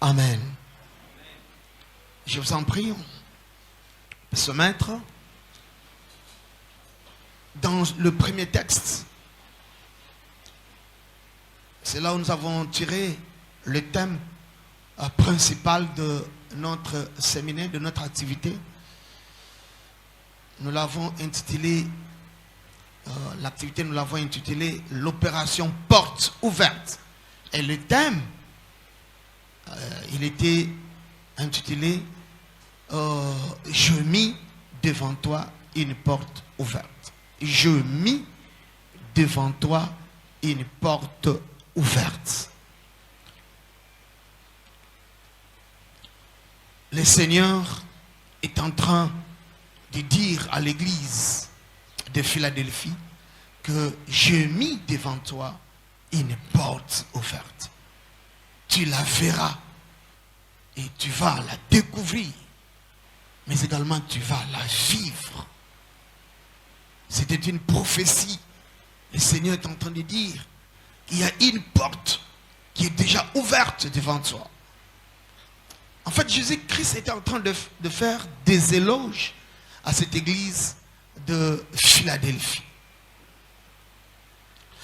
Amen. Je vous en prie, on peut se mettre dans le premier texte. C'est là où nous avons tiré le thème principal de notre séminaire, de notre activité. Nous l'avons intitulé, l'activité nous l'avons intitulée l'opération porte ouverte. Et le thème, il était intitulé je mis devant toi une porte ouverte. Je mis devant toi une porte ouverte. Le Seigneur est en train de dire à l'église de Philadelphie que j'ai mis devant toi une porte ouverte. Tu la verras et tu vas la découvrir, mais également tu vas la vivre. C'était une prophétie. Le Seigneur est en train de dire qu'il y a une porte qui est déjà ouverte devant toi. En fait, Jésus-Christ était en train de faire des éloges à cette église de Philadelphie.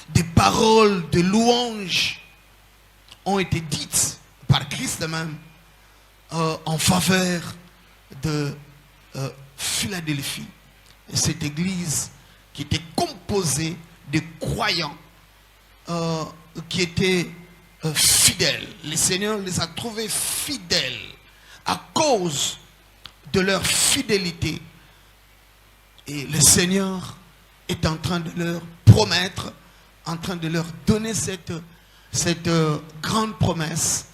Des paroles de louange ont été dites par Christ même en faveur de Philadelphie. Et cette église qui était composée de croyants qui étaient fidèles. Le Seigneur les a trouvés fidèles à cause de leur fidélité. Et le Seigneur est en train de leur promettre, en train de leur donner cette grande promesse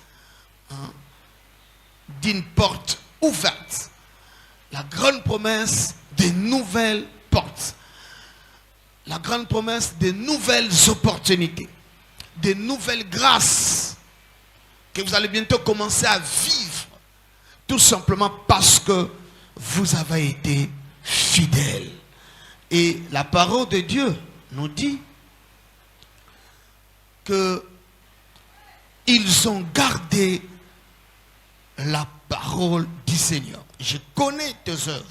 d'une porte ouverte. La grande promesse des nouvelles portes. La grande promesse des nouvelles opportunités. Des nouvelles grâces que vous allez bientôt commencer à vivre. Tout simplement parce que vous avez été fidèles. Et la parole de Dieu nous dit que ils ont gardé la parole du Seigneur. Je connais tes œuvres.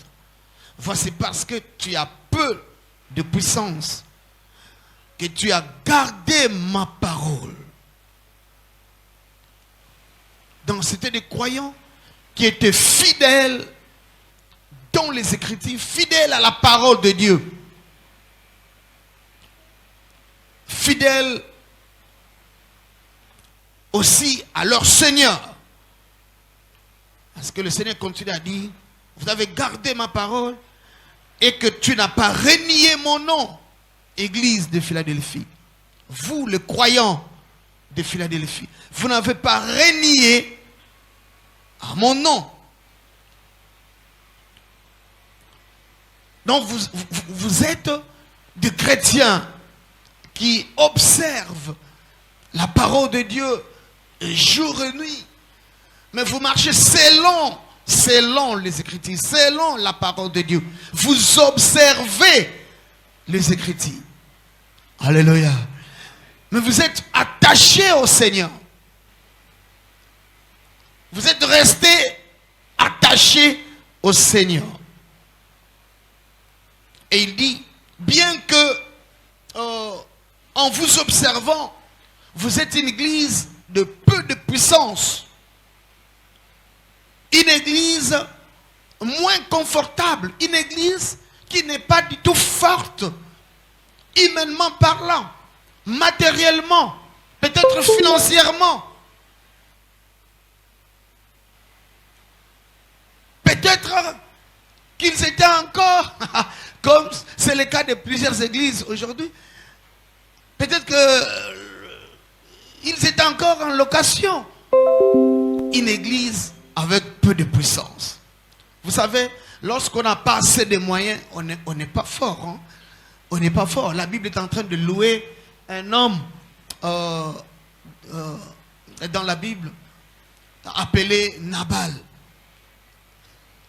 Voici parce que tu as peu de puissance que tu as gardé ma parole. Donc c'était des croyants qui étaient fidèles dans les Écritures, fidèles à la parole de Dieu. Fidèles aussi à leur Seigneur. Parce que le Seigneur continue à dire, vous avez gardé ma parole et que tu n'as pas renié mon nom, Église de Philadelphie. Vous, les croyants de Philadelphie, vous n'avez pas renié à mon nom. Donc vous êtes des chrétiens qui observent la parole de Dieu jour et nuit. Mais vous marchez selon les Écritures, selon la parole de Dieu. Vous observez les Écritures. Alléluia. Mais vous êtes attachés au Seigneur. Vous êtes restés attachés au Seigneur. Et il dit, bien que en vous observant, vous êtes une église de peu de puissance. Une église moins confortable. Une église qui n'est pas du tout forte. Humainement parlant. Matériellement. Peut-être financièrement. Peut-être qu'ils étaient encore, comme c'est le cas de plusieurs églises aujourd'hui, peut-être qu'ils étaient encore en location. Une église avec peu de puissance. Vous savez, lorsqu'on n'a pas assez de moyens, on n'est pas fort. Hein? On n'est pas fort. La Bible est en train de louer un homme dans la Bible appelé Nabal.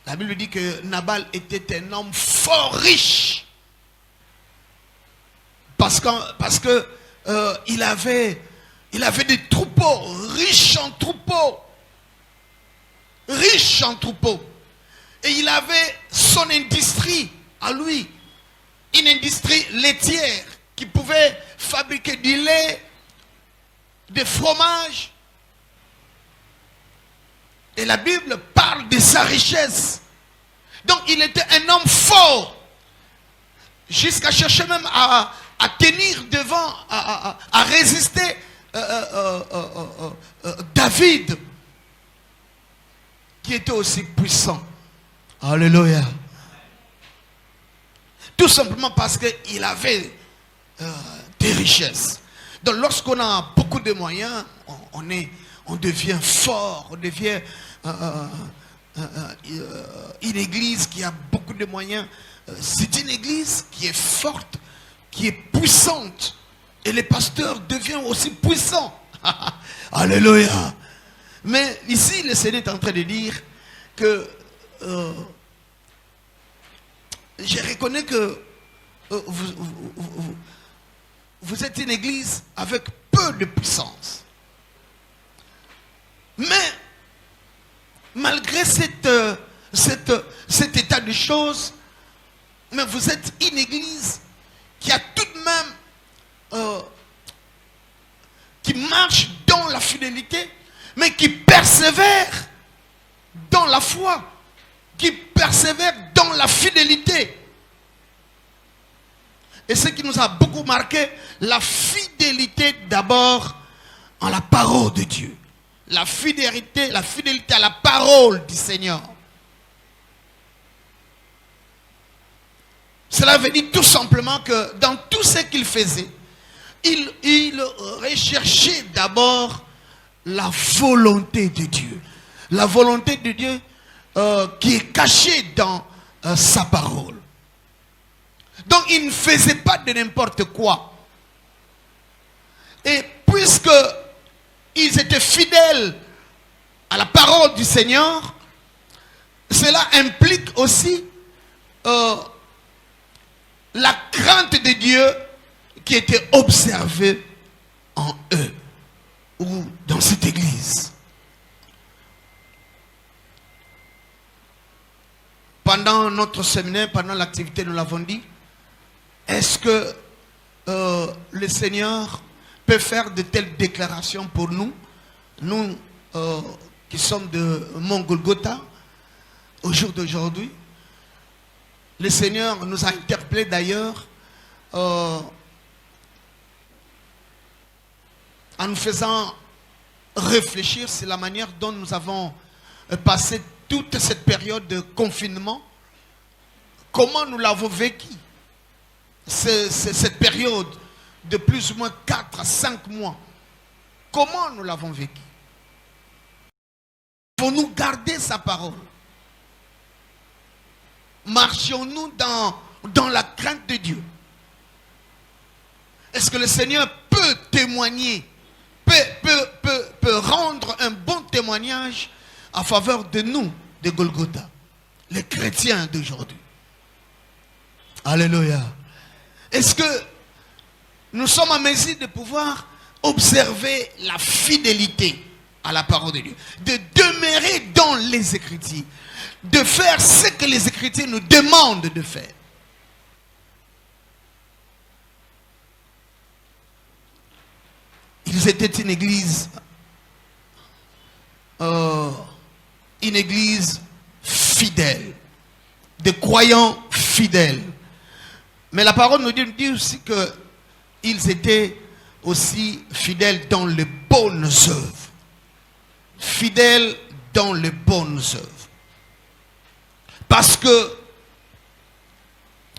La Bible dit que Nabal était un homme fort riche. Parce que il avait des troupeaux, riches en troupeaux. riche en troupeaux. Et il avait son industrie à lui. Une industrie laitière qui pouvait fabriquer du lait, des fromages. Et la Bible parle de sa richesse. Donc il était un homme fort. Jusqu'à chercher même à tenir devant, à résister David, qui était aussi puissant. Alléluia. Tout simplement parce qu'il avait des richesses. Donc lorsqu'on a beaucoup de moyens, on devient fort, on devient une église qui a beaucoup de moyens. C'est une église qui est forte, qui est puissante. Et les pasteurs deviennent aussi puissants. Alléluia. Mais ici, le Seigneur est en train de dire que je reconnais que vous êtes une église avec peu de puissance. Mais malgré cet état de choses, mais vous êtes une église qui a tout de même, qui marche dans la fidélité, mais qui persévère dans la foi, qui persévère dans la fidélité. Et ce qui nous a beaucoup marqué, la fidélité d'abord en la parole de Dieu. La fidélité à la parole du Seigneur. Cela veut dire tout simplement que dans tout ce qu'il faisait, il recherchait d'abord la volonté de Dieu. La volonté de Dieu qui est cachée dans sa parole. Donc il ne faisait pas de n'importe quoi. Et puisque ils étaient fidèles à la parole du Seigneur, cela implique aussi la crainte de Dieu qui était observée en eux ou dans cette église. Pendant notre séminaire, pendant l'activité, nous l'avons dit, est-ce que le Seigneur peut faire de telles déclarations pour nous, nous qui sommes de Mont Golgotha, au jour d'aujourd'hui? Le Seigneur nous a interpellés d'ailleurs en nous faisant réfléchir sur la manière dont nous avons passé toute cette période de confinement. Comment nous l'avons vécu, cette période de plus ou moins 4 à 5 mois. Comment nous l'avons vécu? Avons-nous gardé sa parole? Marchions-nous dans la crainte de Dieu? Est-ce que le Seigneur peut témoigner, peut rendre un bon témoignage en faveur de nous, de Golgotha, les chrétiens d'aujourd'hui? Alléluia. Est-ce que nous sommes en mesure de pouvoir observer la fidélité à la parole de Dieu, de demeurer dans les Écritures, de faire ce que les Écritures nous demandent de faire? Ils étaient une église fidèle, de croyants fidèles. Mais la parole nous dit aussi qu'ils étaient aussi fidèles dans les bonnes œuvres. Fidèles dans les bonnes œuvres. Parce que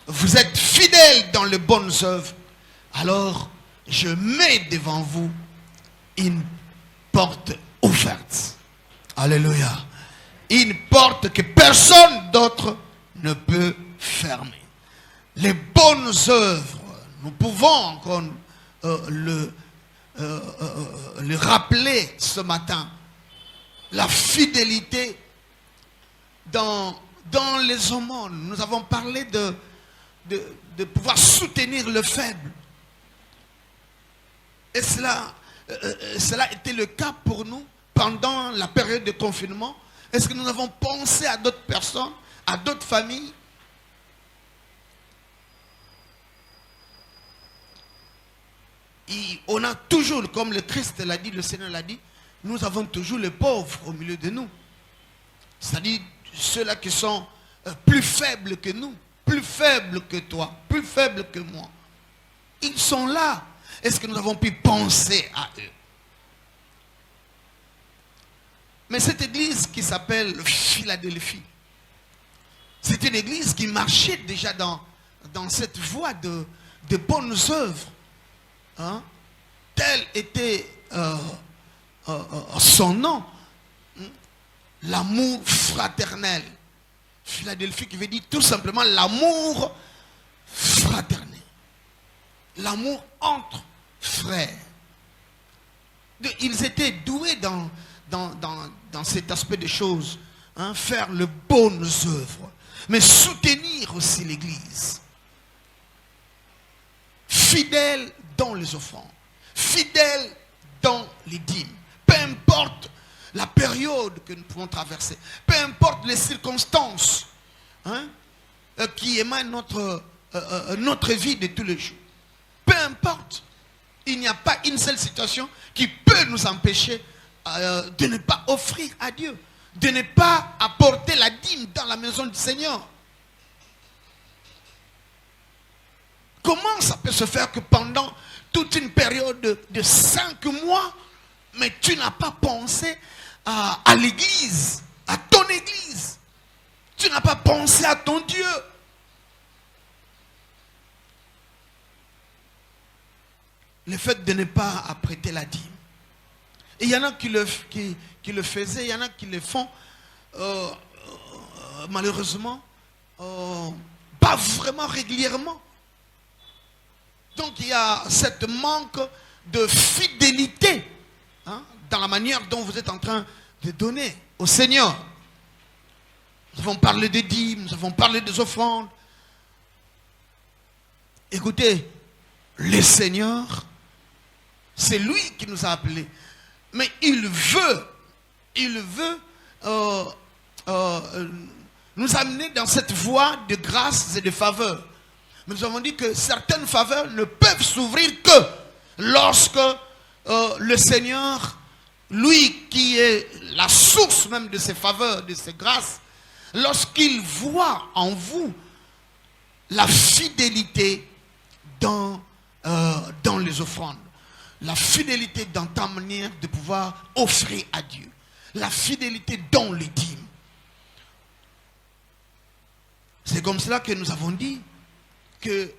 vous êtes fidèles dans les bonnes œuvres, alors je mets devant vous une porte ouverte. Alléluia. Une porte que personne d'autre ne peut fermer. Les bonnes œuvres, nous pouvons encore le rappeler ce matin. La fidélité dans les aumônes. Nous avons parlé de pouvoir soutenir le faible. Et cela était le cas pour nous pendant la période de confinement. Est-ce que nous avons pensé à d'autres personnes, à d'autres familles? Et on a toujours, comme le Christ l'a dit, le Seigneur l'a dit, nous avons toujours les pauvres au milieu de nous. C'est-à-dire ceux-là qui sont plus faibles que nous, plus faibles que toi, plus faibles que moi. Ils sont là. Est-ce que nous avons pu penser à eux? Mais cette église qui s'appelle Philadelphie, c'est une église qui marchait déjà dans cette voie de bonnes œuvres. Hein? Tel était son nom. L'amour fraternel. Philadelphie qui veut dire tout simplement l'amour fraternel. L'amour entre frères. Ils étaient doués dans cet aspect des choses. Hein, faire les bonnes œuvres. Mais soutenir aussi l'église. Fidèle dans les offrandes. Fidèle dans les dîmes. Peu importe la période que nous pouvons traverser. Peu importe les circonstances, hein, qui émanent notre vie de tous les jours. Peu importe. Il n'y a pas une seule situation qui peut nous empêcher de ne pas offrir à Dieu. De ne pas apporter la dîme dans la maison du Seigneur. Comment ça peut se faire que pendant toute une période de 5 mois, mais tu n'as pas pensé à l'église, à ton église. Tu n'as pas pensé à ton Dieu. Le fait de ne pas apprêter la dîme. Et il y en a qui le faisaient, il y en a qui le font, malheureusement, pas vraiment régulièrement. Donc il y a cette manque de fidélité, hein, dans la manière dont vous êtes en train de donner au Seigneur. Nous avons parlé des dîmes, nous avons parlé des offrandes. Écoutez, le Seigneur, c'est lui qui nous a appelés. Mais il veut nous amener dans cette voie de grâce et de faveur. Nous avons dit que certaines faveurs ne peuvent s'ouvrir que lorsque le Seigneur, lui qui est la source même de ces faveurs, de ces grâces, lorsqu'il voit en vous la fidélité dans les offrandes, la fidélité dans ta manière de pouvoir offrir à Dieu, la fidélité dans les dîmes. C'est comme cela que nous avons dit que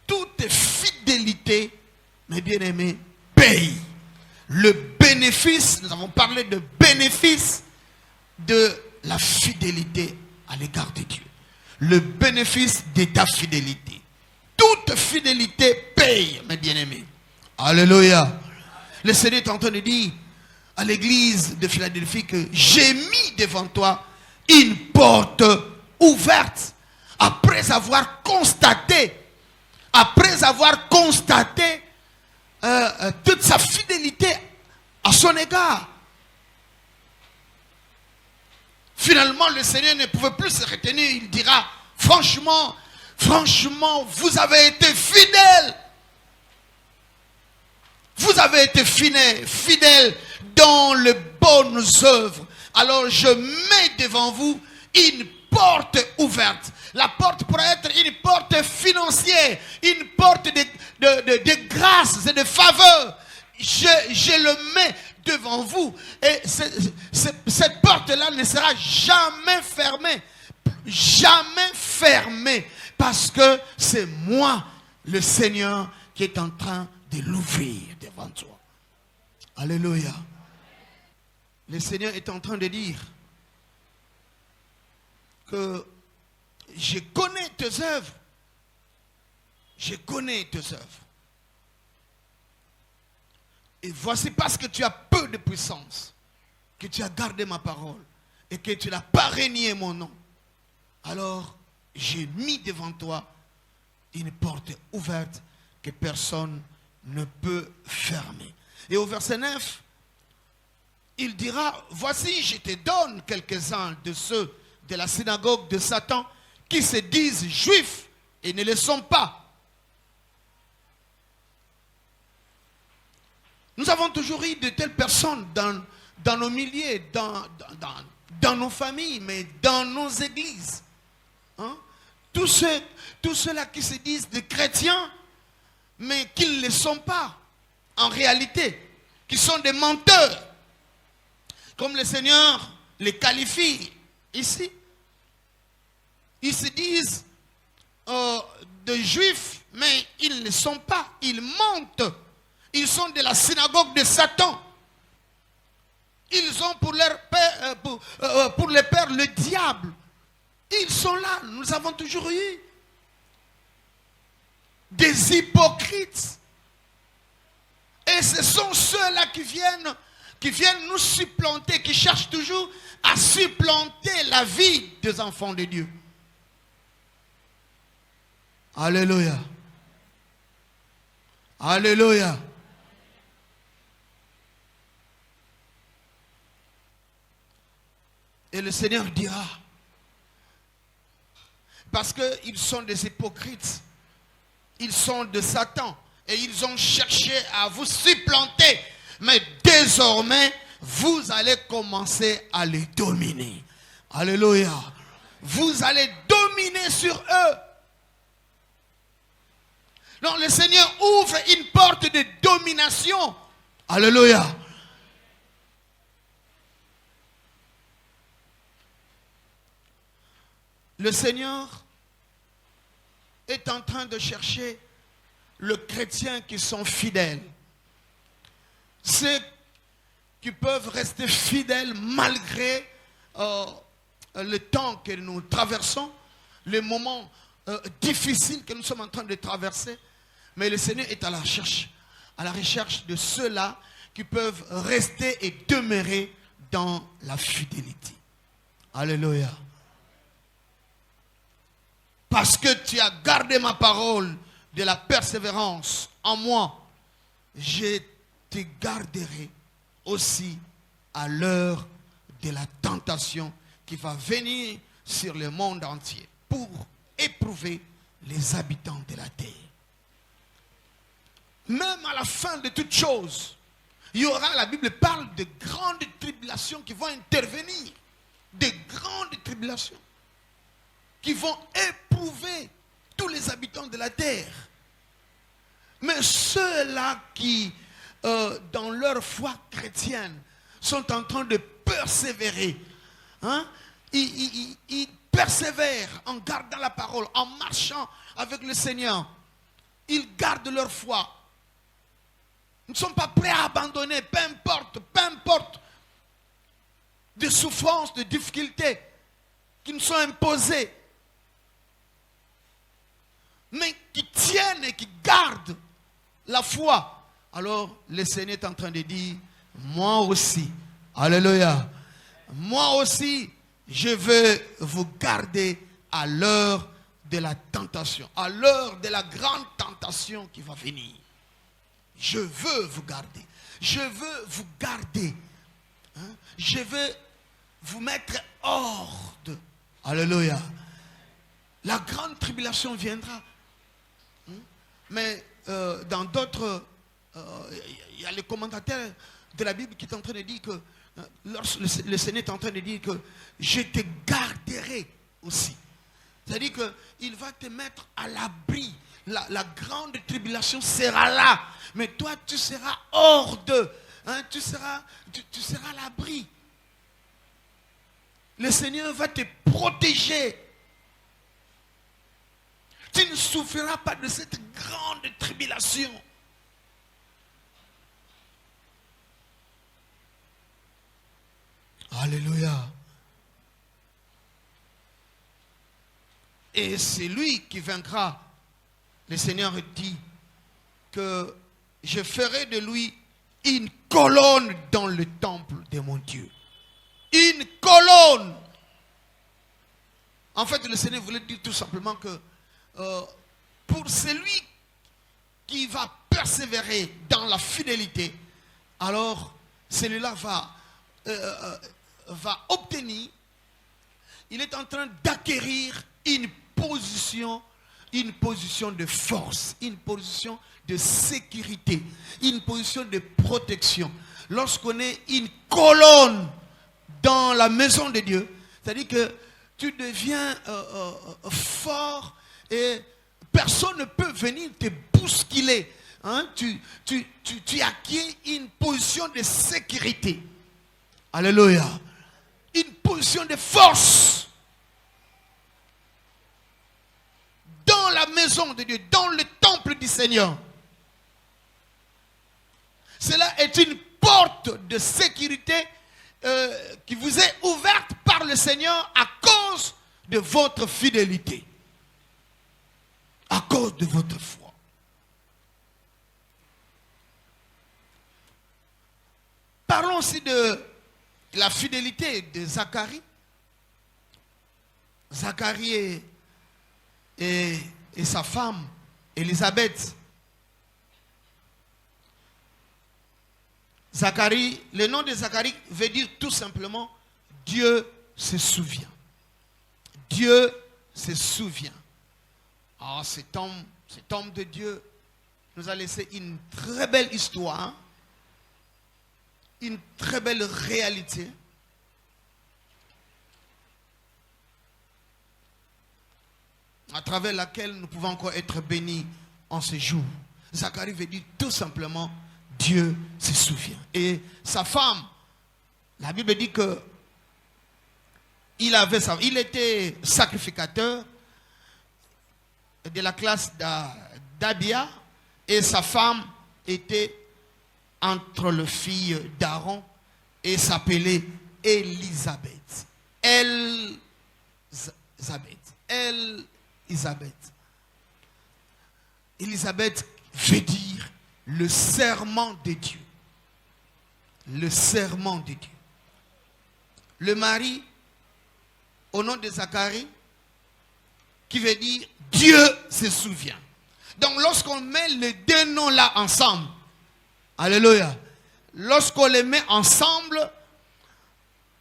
toute fidélité, mes bien-aimés, paye. Le bénéfice, nous avons parlé de bénéfice de la fidélité à l'égard de Dieu. Le bénéfice de ta fidélité. Toute fidélité paye, mes bien-aimés. Alléluia. Le Seigneur est en train de dire à l'église de Philadelphie que j'ai mis devant toi une porte ouverte. Après avoir constaté toute sa fidélité à son égard. Finalement, le Seigneur ne pouvait plus se retenir. Il dira, franchement, vous avez été fidèles. Vous avez été fidèles dans les bonnes œuvres. Alors je mets devant vous une porte ouverte. La porte pourrait être une porte financière, une porte de grâce et de faveur. Je le mets devant vous. Et cette porte-là ne sera jamais fermée. Jamais fermée. Parce que c'est moi, le Seigneur, qui est en train de l'ouvrir devant toi. Alléluia. Le Seigneur est en train de dire que je connais tes œuvres. Je connais tes œuvres. Et voici parce que tu as peu de puissance, que tu as gardé ma parole et que tu n'as pas renié mon nom. Alors, j'ai mis devant toi une porte ouverte que personne ne peut fermer. Et au verset 9, il dira, voici, je te donne quelques-uns de ceux de la synagogue de Satan qui se disent juifs et ne le sont pas. Nous avons toujours eu de telles personnes dans nos milliers, dans nos familles, mais dans nos églises. Hein? Tous ceux-là qui se disent des chrétiens, mais qui ne le sont pas en réalité, qui sont des menteurs, comme le Seigneur les qualifie ici. Ils se disent de juifs, mais ils ne le sont pas, ils mentent. Ils sont de la synagogue de Satan. Ils ont pour leur père, pour les pères le diable. Ils sont là. Nous avons toujours eu des hypocrites. Et ce sont ceux-là qui viennent nous supplanter, qui cherchent toujours à supplanter la vie des enfants de Dieu. Alléluia. Alléluia. Et le Seigneur dira, parce qu'ils sont des hypocrites, ils sont de Satan, et ils ont cherché à vous supplanter, mais désormais, vous allez commencer à les dominer. Alléluia. Vous allez dominer sur eux. Donc le Seigneur ouvre une porte de domination. Alléluia. Le Seigneur est en train de chercher les chrétiens qui sont fidèles. Ceux qui peuvent rester fidèles malgré le temps que nous traversons, les moments difficiles que nous sommes en train de traverser. Mais le Seigneur est à la recherche de ceux-là qui peuvent rester et demeurer dans la fidélité. Alléluia. Parce que tu as gardé ma parole de la persévérance en moi, je te garderai aussi à l'heure de la tentation qui va venir sur le monde entier pour éprouver les habitants de la terre. Même à la fin de toutes choses, il y aura, la Bible parle de grandes tribulations qui vont intervenir. De grandes tribulations qui vont éprouver tous les habitants de la terre. Mais ceux-là qui, dans leur foi chrétienne, sont en train de persévérer, hein, ils persévèrent en gardant la parole, en marchant avec le Seigneur. Ils gardent leur foi. Ils ne sont pas prêts à abandonner, peu importe des souffrances, des difficultés qui nous sont imposées. Mais qui tiennent et qui gardent la foi. Alors le Seigneur est en train de dire, moi aussi, alléluia, moi aussi, je veux vous garder à l'heure de la tentation, à l'heure de la grande tentation qui va venir. Je veux vous garder. Je veux vous garder. Hein? Je veux vous mettre hors de. Alléluia. La grande tribulation viendra. Mais dans d'autres, il y a les commentateurs de la Bible qui est en train de dire que le Seigneur est en train de dire que je te garderai aussi. C'est-à-dire qu'il va te mettre à l'abri. La grande tribulation sera là. Mais toi, tu seras hors d'eux. Hein, tu seras à l'abri. Le Seigneur va te protéger. Tu ne souffriras pas de cette grande tribulation. Alléluia. Et c'est lui qui vaincra. Le Seigneur dit que je ferai de lui une colonne dans le temple de mon Dieu. Une colonne. En fait, le Seigneur voulait dire tout simplement que pour celui qui va persévérer dans la fidélité, alors celui-là va va obtenir, il est en train d'acquérir une position de force, une position de sécurité, une position de protection. Lorsqu'on est une colonne dans la maison de Dieu, c'est-à-dire que tu deviens fort et personne ne peut venir te bousculer. Hein? Tu acquiers une position de sécurité. Alléluia. Une position de force. Dans la maison de Dieu, dans le temple du Seigneur. Cela est une porte de sécurité qui vous est ouverte par le Seigneur à cause de votre fidélité. À cause de votre foi. Parlons aussi de la fidélité de Zacharie. Zacharie et sa femme, Élisabeth. Zacharie, le nom de Zacharie veut dire tout simplement Dieu se souvient. Dieu se souvient. Ah, cet homme de Dieu nous a laissé une très belle histoire, une très belle réalité. À travers laquelle nous pouvons encore être bénis en ce jour. Zacharie veut dire tout simplement Dieu se souvient. Et sa femme, la Bible dit que il était sacrificateur de la classe d'Abia et sa femme était entre les filles d'Aaron et s'appelait Élisabeth. Élisabeth veut dire le serment de Dieu. Le serment de Dieu. Le mari, au nom de Zacharie, qui veut dire Dieu se souvient. Donc lorsqu'on met les deux noms là ensemble, alléluia, lorsqu'on les met ensemble,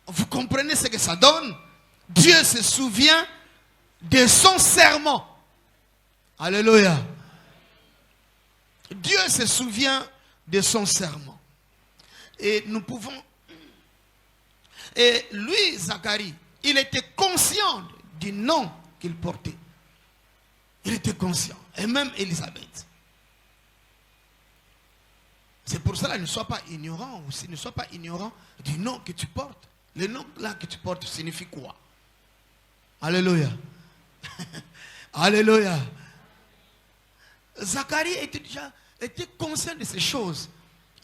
vous comprenez ce que ça donne? Dieu se souvient de son serment. Alléluia. Dieu se souvient de son serment. Et nous pouvons... Et lui, Zacharie, il était conscient du nom qu'il portait. Il était conscient. Et même Élisabeth. C'est pour cela, ne sois pas ignorant aussi. Ne sois pas ignorant du nom que tu portes. Le nom là que tu portes signifie quoi? Alléluia. Alléluia. Zacharie était conscient de ces choses.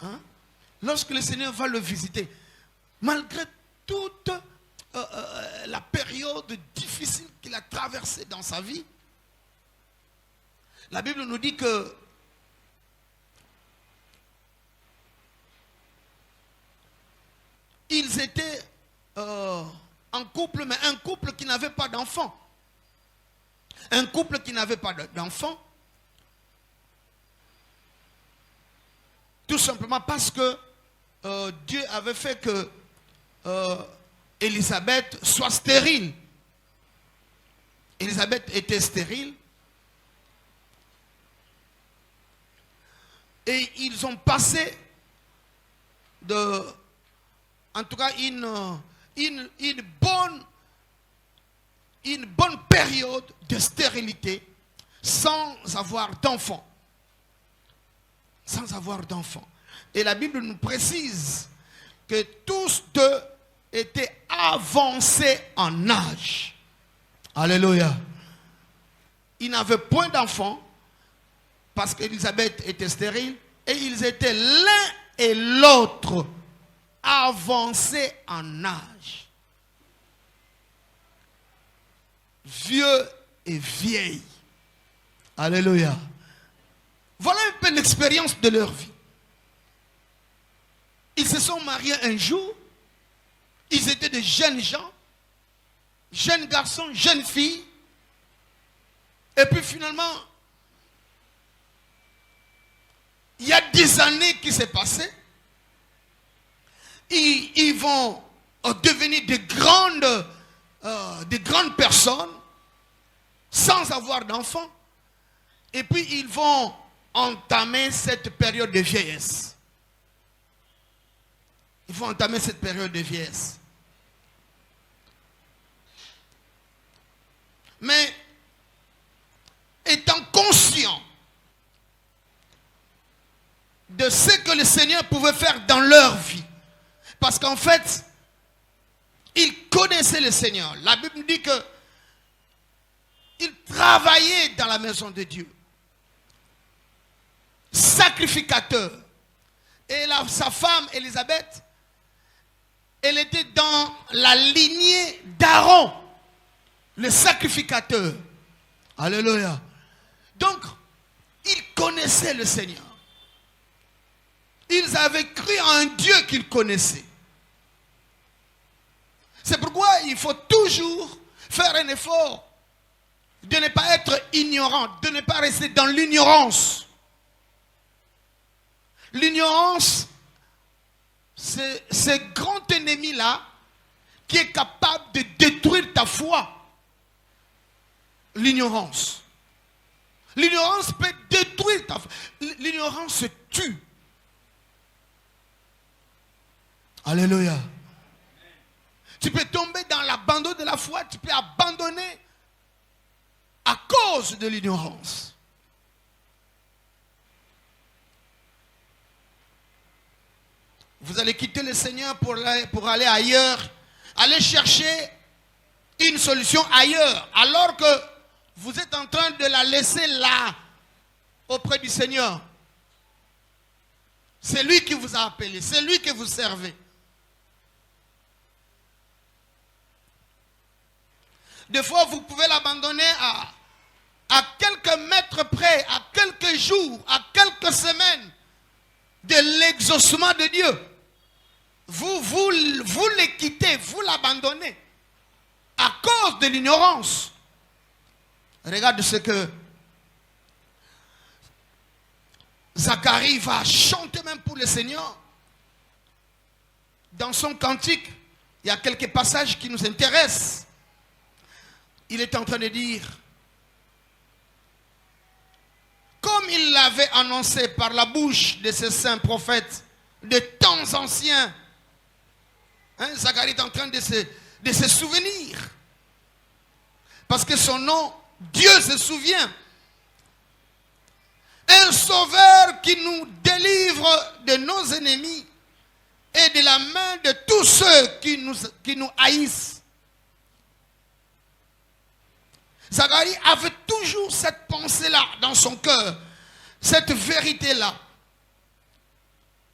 Hein? Lorsque le Seigneur va le visiter, malgré toute la période difficile qu'il a traversée dans sa vie, la Bible nous dit que ils étaient en couple, mais un couple qui n'avait pas d'enfant. Un couple qui n'avait pas d'enfant. Tout simplement parce que Dieu avait fait que Élisabeth soit stérile. Élisabeth était stérile. Et ils ont passé en tout cas une bonne période de stérilité sans avoir d'enfant. Sans avoir d'enfant. Et la Bible nous précise que tous deux étaient avancés en âge. Alléluia. Ils n'avaient point d'enfant parce qu'Élisabeth était stérile et ils étaient l'un et l'autre avancés en âge. Vieux et vieilles. Alléluia. Voilà un peu l'expérience de leur vie. Ils se sont mariés un jour. Ils étaient de jeunes gens, jeunes garçons, jeunes filles. Et puis finalement, il y a 10 années qui s'est passé. ils vont devenir de grandes personnes sans avoir d'enfants. Et puis ils vont entamer cette période de vieillesse. Ils vont entamer cette période de vieillesse. Mais étant conscient de ce que le Seigneur pouvait faire dans leur vie, parce qu'en fait, ils connaissaient le Seigneur. La Bible dit que ils travaillaient dans la maison de Dieu. Sacrificateur. Et sa femme, Élisabeth, elle était dans la lignée d'Aaron, le sacrificateur. Alléluia. Donc, ils connaissaient le Seigneur. Ils avaient cru en un Dieu qu'ils connaissaient. C'est pourquoi il faut toujours faire un effort de ne pas être ignorant, de ne pas rester dans l'ignorance. L'ignorance, c'est ce grand ennemi-là qui est capable de détruire ta foi. L'ignorance. L'ignorance peut détruire ta foi. L'ignorance tue. Alléluia. Tu peux tomber dans l'abandon de la foi, tu peux abandonner à cause de l'ignorance. Vous allez quitter le Seigneur pour aller ailleurs, aller chercher une solution ailleurs, alors que vous êtes en train de la laisser là, auprès du Seigneur. C'est lui qui vous a appelé, c'est lui que vous servez. Des fois, vous pouvez l'abandonner à quelques mètres près, à quelques jours, à quelques semaines de l'exaucement de Dieu. Vous le quittez, vous l'abandonnez à cause de l'ignorance. Regarde ce que Zacharie va chanter même pour le Seigneur. Dans son cantique, il y a quelques passages qui nous intéressent. Il est en train de dire, comme il l'avait annoncé par la bouche de ses saints prophètes de temps anciens, Zacharie est en train de se souvenir. Parce que son nom, Dieu se souvient. Un sauveur qui nous délivre de nos ennemis et de la main de tous ceux qui nous haïssent. Zacharie avait toujours cette pensée-là dans son cœur, cette vérité-là.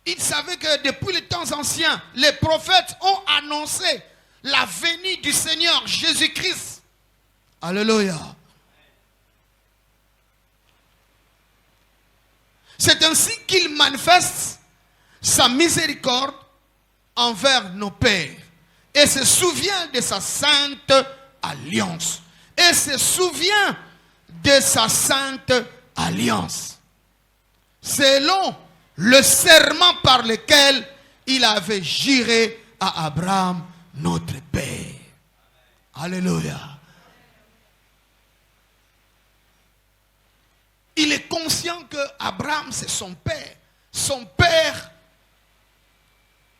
Il savait que depuis les temps anciens, les prophètes ont annoncé la venue du Seigneur Jésus-Christ. Alléluia. C'est ainsi qu'il manifeste sa miséricorde envers nos pères et se souvient de sa sainte alliance. Et se souvient de sa sainte alliance, selon le serment par lequel il avait juré à Abraham, notre père. Alléluia. Il est conscient que Abraham, c'est son père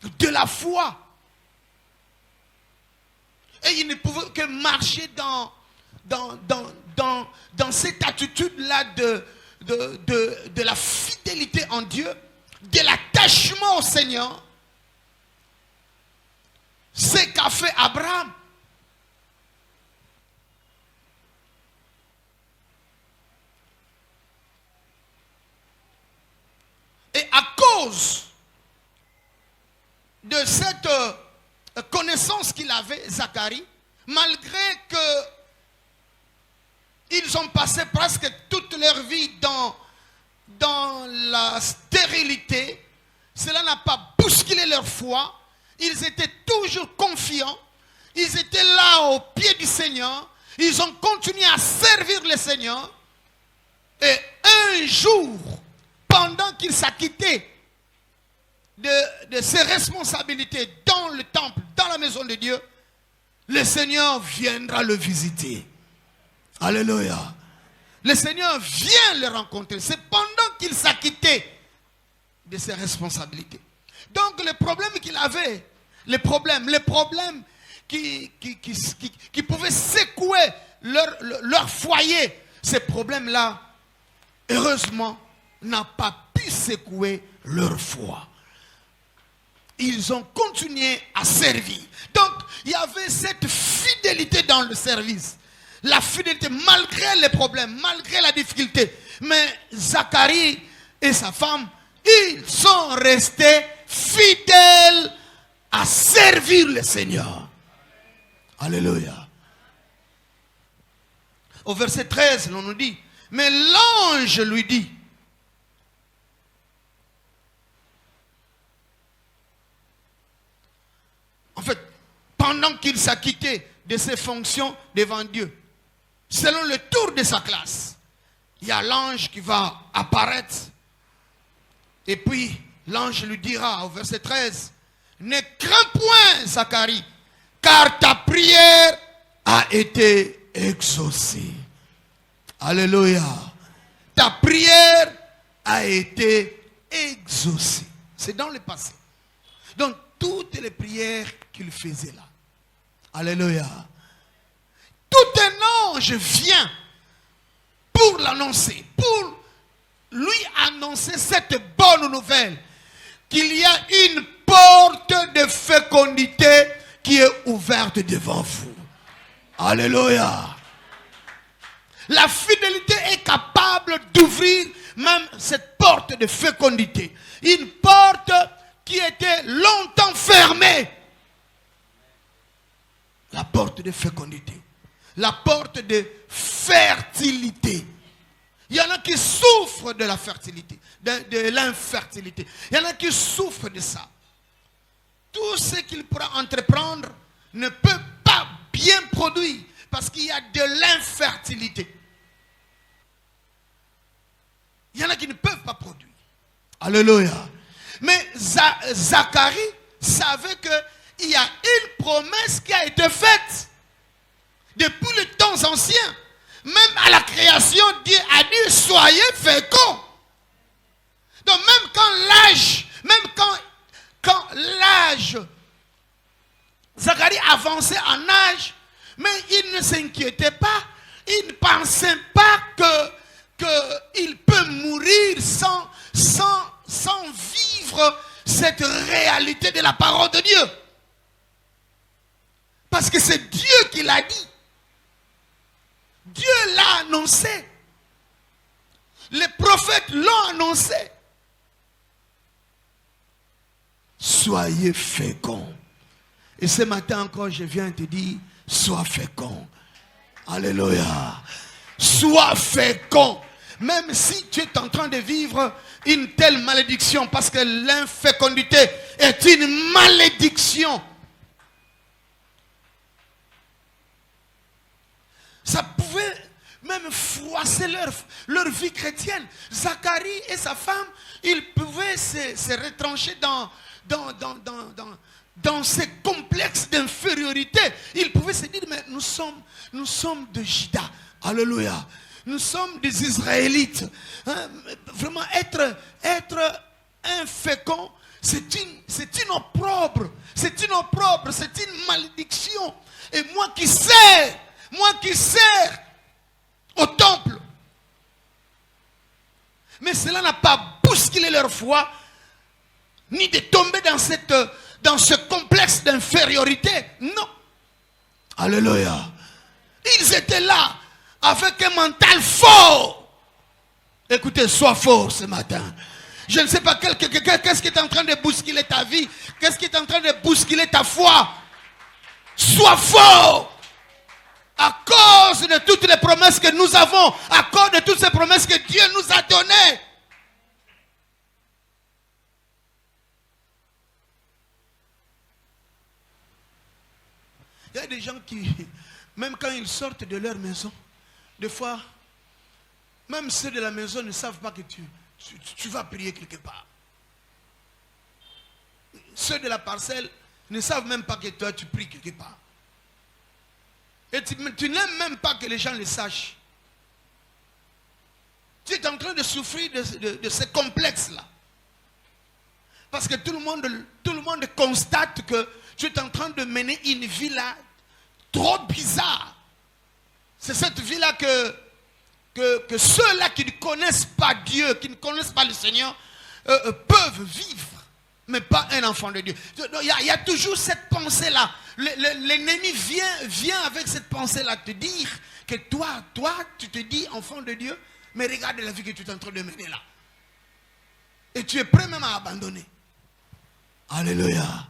de la foi. Et il ne pouvait que marcher dans cette attitude-là de la fidélité en Dieu, de l'attachement au Seigneur. C'est qu'a fait Abraham. Et à cause de cette connaissance qu'il avait, Zacharie, malgré que ils ont passé presque toute leur vie dans la stérilité, cela n'a pas bousculé leur foi. Ils étaient toujours confiants. Ils étaient là au pied du Seigneur. Ils ont continué à servir le Seigneur. Et un jour, pendant qu'ils s'acquittaient de ses responsabilités dans le temple, dans la maison de Dieu, le Seigneur viendra le visiter. Alléluia. Le Seigneur vient le rencontrer. C'est pendant qu'il s'acquittait de ses responsabilités. Donc les problèmes qu'il avait, les problèmes qui pouvaient secouer leur foyer, ces problèmes-là, heureusement, n'ont pas pu secouer leur foi. Ils ont continué à servir. Donc, il y avait cette fidélité dans le service. La fidélité, malgré les problèmes, malgré la difficulté. Mais Zacharie et sa femme, ils sont restés fidèles à servir le Seigneur. Alléluia. Au verset 13, on nous dit, mais l'ange lui dit, en fait, pendant qu'il s'acquittait de ses fonctions devant Dieu, selon le tour de sa classe, il y a l'ange qui va apparaître. Et puis, l'ange lui dira au verset 13, ne crains point, Zacharie, car ta prière a été exaucée. Alléluia. Ta prière a été exaucée. C'est dans le passé. Donc, toutes les prières qu'il faisait là. Alléluia. Tout un ange vient pour l'annoncer, pour lui annoncer cette bonne nouvelle, qu'il y a une porte de fécondité qui est ouverte devant vous. Alléluia. La fidélité est capable d'ouvrir même cette porte de fécondité. Une porte qui était longtemps fermée. La porte de fécondité. La porte de fertilité. Il y en a qui souffrent de la fertilité, de l'infertilité. Il y en a qui souffrent de ça. Tout ce qu'il pourra entreprendre ne peut pas bien produire parce qu'il y a de l'infertilité. Il y en a qui ne peuvent pas produire. Alléluia. Mais Zacharie savait qu'il y a une promesse qui a été faite depuis les temps anciens. Même à la création, Dieu a dit soyez féconds. Donc même quand l'âge, Zacharie avançait en âge, mais il ne s'inquiétait pas. Il ne pensait pas qu'il peut mourir sans vivre cette réalité de la parole de Dieu. Parce que c'est Dieu qui l'a dit. Dieu l'a annoncé. Les prophètes l'ont annoncé. Soyez féconds. Et ce matin encore, je viens te dire, sois fécond. Alléluia. Sois fécond. Même si tu es en train de vivre une telle malédiction, parce que l'infécondité est une malédiction. Ça pouvait même froisser leur vie chrétienne. Zacharie et sa femme, ils pouvaient se retrancher dans ces complexes d'infériorité. Ils pouvaient se dire, mais nous sommes de Juda. Alléluia. Nous sommes des Israélites. Hein? Vraiment, être infécond, c'est une opprobre. C'est une opprobre, c'est une malédiction. Et moi qui sers au temple. Mais cela n'a pas bousculé leur foi, ni de tomber dans ce complexe d'infériorité. Non. Alléluia. Ils étaient là avec un mental fort. Écoutez, sois fort ce matin. Je ne sais pas qu'est-ce qui est en train de bousculer ta vie. Qu'est-ce qui est en train de bousculer ta foi. Sois fort. À cause de toutes les promesses que nous avons. À cause de toutes ces promesses que Dieu nous a données. Il y a des gens qui, même quand ils sortent de leur maison, des fois, même ceux de la maison ne savent pas que tu vas prier quelque part. ceux de la parcelle ne savent même pas que toi tu pries quelque part. Et tu n'aimes même pas que les gens le sachent. Tu es en train de souffrir de ce complexe-là. Parce que tout le monde constate que tu es en train de mener une vie là trop bizarre. C'est cette vie-là que ceux-là qui ne connaissent pas Dieu, qui ne connaissent pas le Seigneur, peuvent vivre. Mais pas un enfant de Dieu. Il y a toujours cette pensée-là. L'ennemi vient avec cette pensée-là te dire que toi, tu te dis enfant de Dieu, mais regarde la vie que tu es en train de mener là. Et tu es prêt même à abandonner. Alléluia.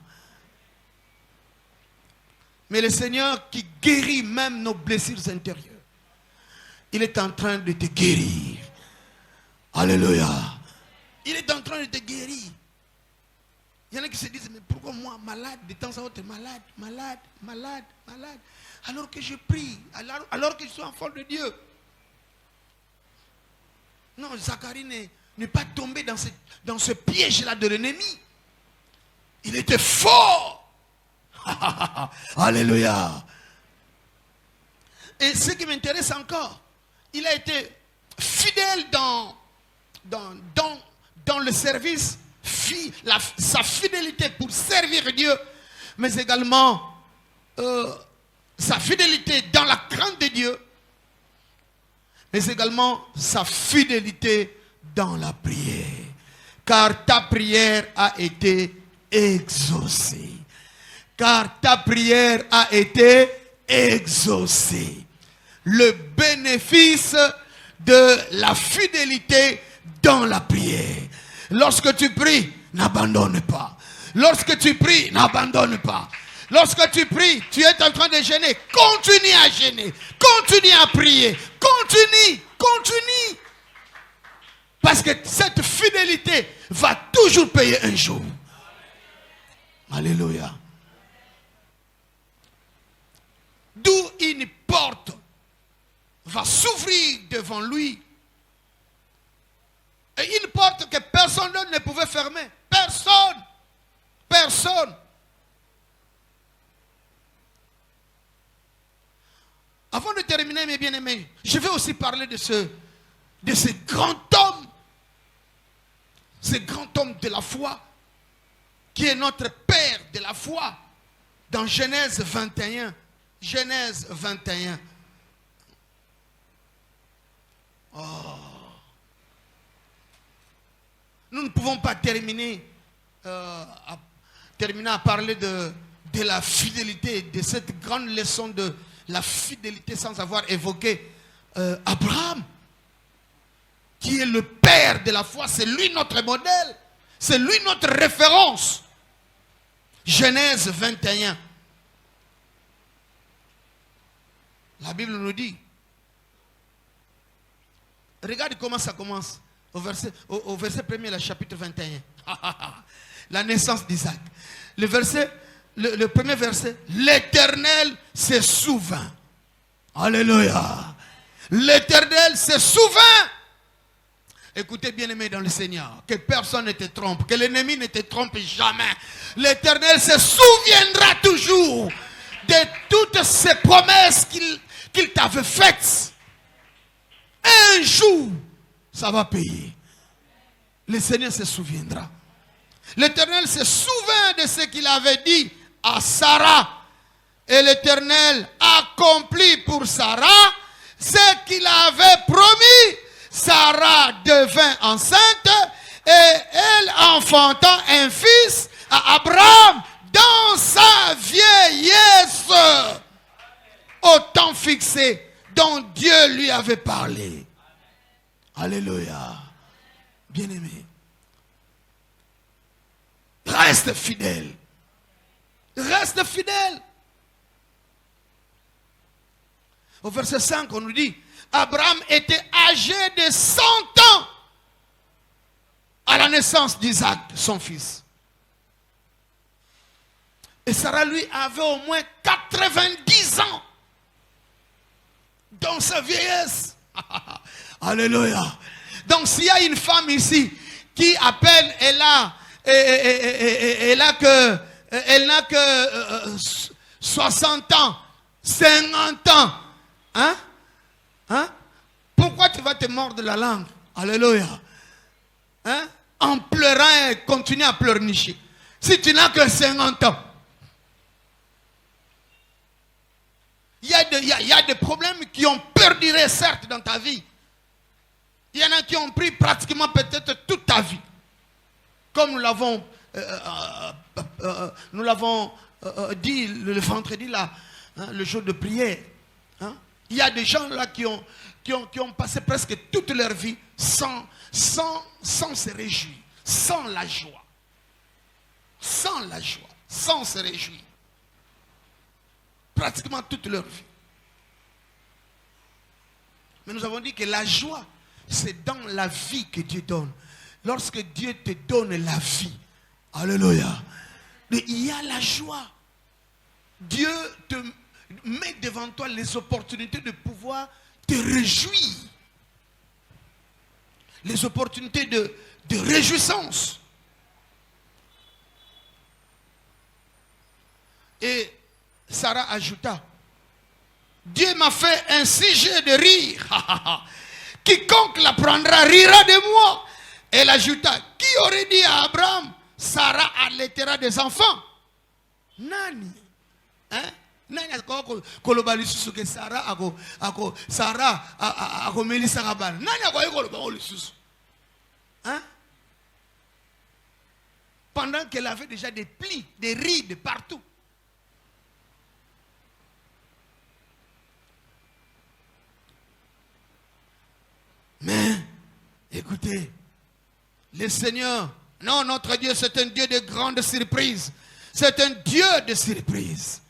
Mais le Seigneur qui guérit même nos blessures intérieures, il est en train de te guérir. Alléluia. Il est en train de te guérir. Il y en a qui se disent, mais pourquoi moi, malade, de temps en temps, malade, alors que je prie, alors que je suis enfant de Dieu. Non, Zacharie n'est pas tombé dans ce piège-là de l'ennemi. Il était fort. Alléluia. Et ce qui m'intéresse encore, il a été fidèle dans le service, sa fidélité pour servir Dieu, mais également sa fidélité dans la crainte de Dieu, mais également sa fidélité dans la prière. Car ta prière a été exaucée. Car ta prière a été exaucée. Le bénéfice de la fidélité dans la prière. Lorsque tu pries, n'abandonne pas. Lorsque tu pries, n'abandonne pas. Lorsque tu pries, tu es en train de jeûner. Continue à jeûner. Continue à prier. Continue. Parce que cette fidélité va toujours payer un jour. Alléluia. D'où une porte va s'ouvrir devant lui. Et une porte que personne d'autre ne pouvait fermer. Personne. Avant de terminer, mes bien-aimés, je vais aussi parler de ce grand homme. Ce grand homme de la foi, qui est notre Père de la foi. Dans Genèse 21. Genèse 21. Oh. Nous ne pouvons pas terminer à parler de la fidélité, de cette grande leçon de la fidélité sans avoir évoqué Abraham, qui est le père de la foi. C'est lui notre modèle, c'est lui notre référence. Genèse 21. La Bible nous dit, regarde comment ça commence. Au verset 1er, le chapitre 21. La naissance d'Isaac. Le premier verset. L'Éternel se souvint. Alléluia. L'Éternel se souvint. Écoutez, bien-aimés dans le Seigneur, que personne ne te trompe, que l'ennemi ne te trompe jamais. L'Éternel se souviendra toujours de toutes ces promesses qu'il t'avait faites. Un jour, ça va payer. Le Seigneur se souviendra. L'Éternel se souvint de ce qu'il avait dit à Sarah. Et l'Éternel accomplit pour Sarah ce qu'il avait promis. Sarah devint enceinte et elle enfantant un fils à Abraham dans sa vieillesse, au temps fixé dont Dieu lui avait parlé. Alléluia. Bien-aimé, reste fidèle. Reste fidèle. Au verset 5, on nous dit, Abraham était âgé de 100 ans à la naissance d'Isaac, son fils. Et Sarah, lui, avait au moins 90 ans dans sa vieillesse. Alléluia. Donc s'il y a une femme ici qui à peine elle a elle n'a que 60 ans, 50 ans. Hein? Hein? Pourquoi tu vas te mordre la langue? Alléluia. Hein? En pleurant et continuer à pleurnicher. Si tu n'as que 50 ans. Il y a des problèmes qui ont perduré, certes, dans ta vie. Il y en a qui ont pris pratiquement peut-être toute ta vie. Comme nous l'avons dit le vendredi là, hein, le jour de prière. Hein. Il y a des gens là qui ont passé presque toute leur vie sans se réjouir, sans la joie. Sans la joie, sans se réjouir. Pratiquement toute leur vie. Mais nous avons dit que la joie, c'est dans la vie que Dieu donne. Lorsque Dieu te donne la vie, alléluia, il y a la joie. Dieu te met devant toi les opportunités de pouvoir te réjouir. Les opportunités de réjouissance. Et Sarah ajouta, Dieu m'a fait un sujet de rire. Quiconque l'apprendra rira de moi. Elle ajouta, qui aurait dit à Abraham, Sarah allaitera des enfants? Nani? Hein? Nani koloba lisusu ke Sarah ako melisa kabana. Nani ako koloba lisusu? Hein? Pendant qu'elle avait déjà des plis, des rides partout. Mais, écoutez, le Seigneur, non, notre Dieu, c'est un Dieu de grande surprise. C'est un Dieu de surprise.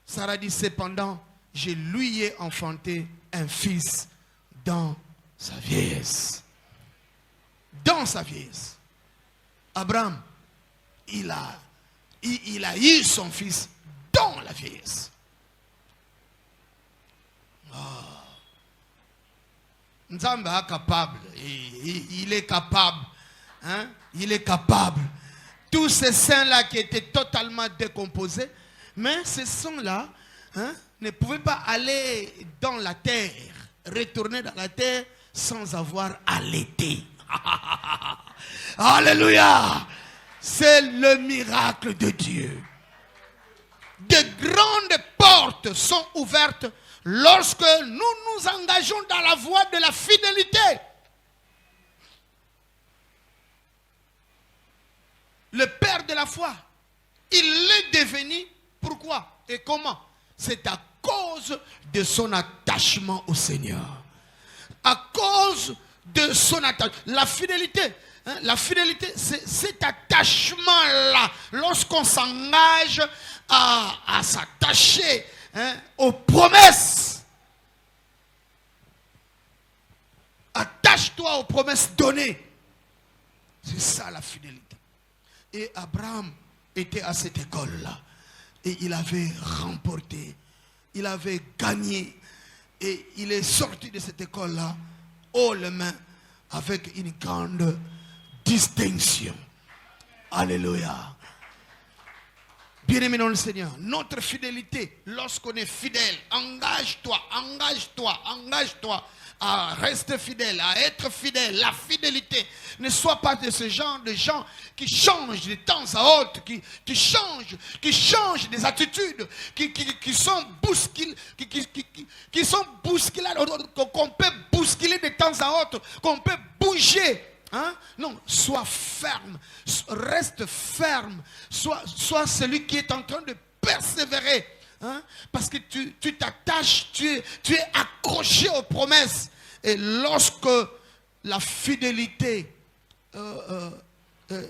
Sarah dit, cependant, je lui ai enfanté un fils dans sa vieillesse. Dans sa vieillesse. Abraham, il a eu son fils dans la vieillesse. Oh. Nzambe est capable. Il est capable. Hein? Il est capable. Tous ces saints-là qui étaient totalement décomposés, mais ces saints-là ne pouvaient pas aller dans la terre, retourner dans la terre sans avoir allaité. Alléluia! C'est le miracle de Dieu. De grandes portes sont ouvertes lorsque nous nous engageons dans la voie de la fidélité. Le père de la foi, il l'est devenu. Pourquoi et comment? C'est à cause de son attachement au Seigneur. À cause de son attachement. La fidélité, la fidélité, c'est cet attachement-là. Lorsqu'on s'engage à s'attacher aux promesses. Attache-toi aux promesses données. C'est ça la fidélité. Et Abraham était à cette école-là. Et il avait remporté. Il avait gagné. Et il est sorti de cette école-là haut les mains avec une grande distinction. Alléluia. Bien-aimé dans le Seigneur, notre fidélité, lorsqu'on est fidèle, engage-toi à rester fidèle, à être fidèle. La fidélité, ne sois pas de ce genre de gens qui changent de temps à autre, qui changent des attitudes, qui sont bousculés, qu'on peut bousculer de temps à autre, qu'on peut bouger. Hein? Non, sois ferme, reste ferme, sois celui qui est en train de persévérer. Hein? Parce que tu t'attaches, tu es accroché aux promesses. Et lorsque la fidélité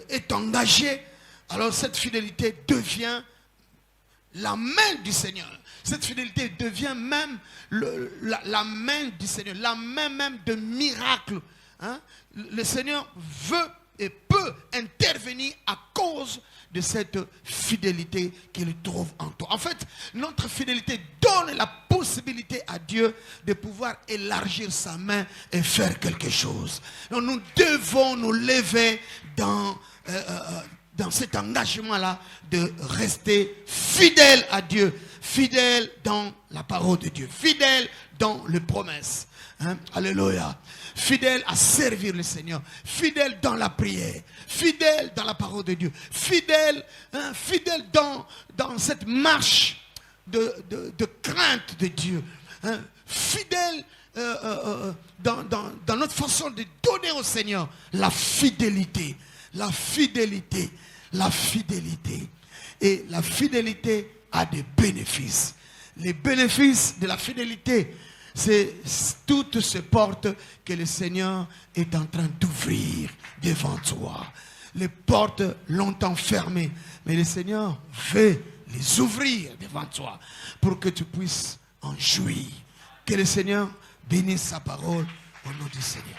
est engagée, alors cette fidélité devient la main du Seigneur. Cette fidélité devient même la main du Seigneur, la main même de miracle. Hein? Le Seigneur veut et peut intervenir à cause de cette fidélité qu'il trouve en toi. En fait, notre fidélité donne la possibilité à Dieu de pouvoir élargir sa main et faire quelque chose. Donc nous devons nous lever dans cet engagement-là de rester fidèle à Dieu, fidèle dans la parole de Dieu, fidèle dans les promesses. Hein? Alléluia. Fidèle à servir le Seigneur, fidèle dans la prière, fidèle dans la parole de Dieu, fidèle, hein, fidèle dans cette marche de crainte de Dieu, hein, fidèle dans notre façon de donner au Seigneur la fidélité, la fidélité, la fidélité. Et la fidélité a des bénéfices. Les bénéfices de la fidélité, c'est toutes ces portes que le Seigneur est en train d'ouvrir devant toi. Les portes longtemps fermées, mais le Seigneur veut les ouvrir devant toi pour que tu puisses en jouir. Que le Seigneur bénisse sa parole au nom du Seigneur.